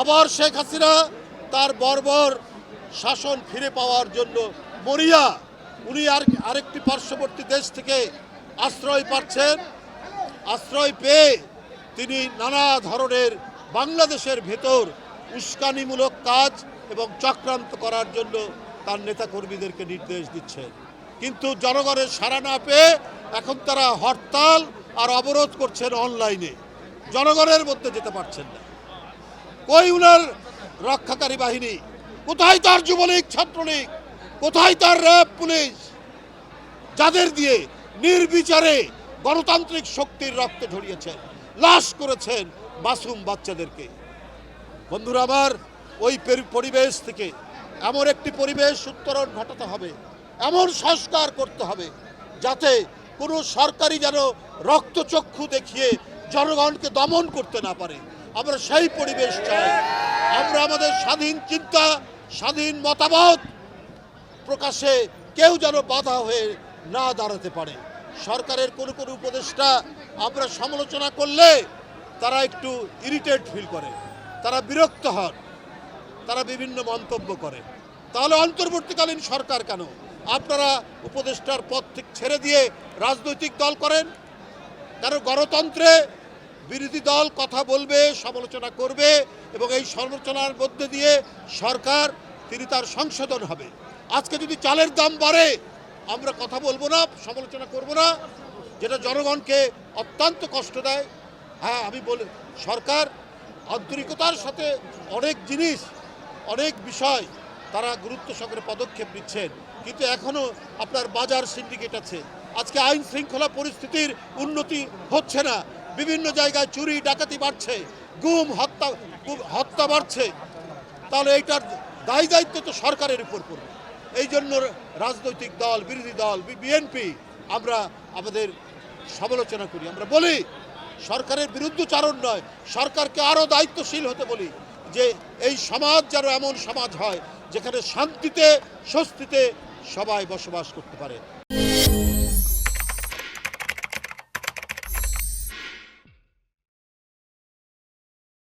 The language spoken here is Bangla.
আবার শেখ হাসিনা তার বর্বর শাসন ফিরে পাওয়ার জন্য মরিয়া। উনি আরেকটি পার্শ্ববর্তী দেশ থেকে আশ্রয় পাচ্ছেন। আশ্রয় পেয়ে তিনি নানা ধরনের বাংলাদেশের ভেতর উস্কানিমূলক কাজ এবং চক্রান্ত করার জন্য তার নেতাকর্মীদেরকে নির্দেশ দিচ্ছেন। কিন্তু জনগণের সাড়া না পেয়ে এখন তারা হরতাল আর অবরোধ করছেন অনলাইনে, জনগণের মধ্যে যেতে পারছেন না। কই উনার রক্ষাকারী বাহিনী? কোথায় তার যুবলীগ, ছাত্রলীগ? কোথায় তার র্যাব, পুলিশ, যাদের দিয়ে নির্বিচারে গণতান্ত্রিক শক্তির রক্ত ঝরিয়েছেন, লাশ করেছেন মাসুম বাচ্চাদেরকে? বন্ধুরা আমার, ওই পরিবেশ থেকে এমন একটি পরিবেশ উত্তরণ ঘটাতে হবে, এমন সংস্কার করতে হবে যাতে কোনো সরকারি যেন রক্তচক্ষু দেখিয়ে জনগণকে দমন করতে না পারে। আমরা সেই পরিবেশ চাই। আমরা আমাদের স্বাধীন চিন্তা, স্বাধীন মতামত প্রকাশে কেউ যেন বাধা হয়ে না দাঁড়াতে পারে। সরকারের কোনো কোনো উপদেষ্টা আমরা সমালোচনা করলে তারা একটু ইরিটেট ফিল করে, তারা বিরক্ত হন, তারা বিভিন্ন মন্তব্য করে। তাহলে অন্তর্বর্তীকালীন সরকার কেন? আপনারা উপদেষ্টার পদ থেকে ছেড়ে দিয়ে রাজনৈতিক দল করেন কেন? গণতন্ত্রে বিরোধী দল কথা বলবে, সমালোচনা করবে এবং এই সমালোচনার মধ্যে দিয়ে সরকার তার সংশোধন হবে। আজকে যদি চালের দাম বাড়ে আমরা কথা বলবো না, সমালোচনা করব না, যেটা জনগণকে অত্যন্ত কষ্ট দেয়। হ্যাঁ, আমি বলি সরকার আন্তরিকতার সাথে অনেক জিনিস, অনেক বিষয় তারা গুরুত্ব সহকারে পদক্ষেপ নিচ্ছেন, কিন্তু এখনও আপনার বাজার সিন্ডিকেট আছে। আজকে আইন শৃঙ্খলা পরিস্থিতির উন্নতি হচ্ছে না, বিভিন্ন জায়গায় চুরি ডাকাতি বাড়ছে, গুম হত্যা বাড়ছে। তাহলে এইটার দায়িত্ব তো সরকারের উপর পড়বে। এই জন্য রাজনৈতিক দল, বিরোধী দল, বিএনপি আমরা আমাদের সমালোচনা করি, আমরা বলি সরকারের বিরুদ্ধচারণ নয়, সরকারকে আরও দায়িত্বশীল হতে বলি যে এই সমাজ যেন এমন সমাজ হয় যেখানে শান্তিতে স্বস্তিতে সবাই বসবাস করতে পারে।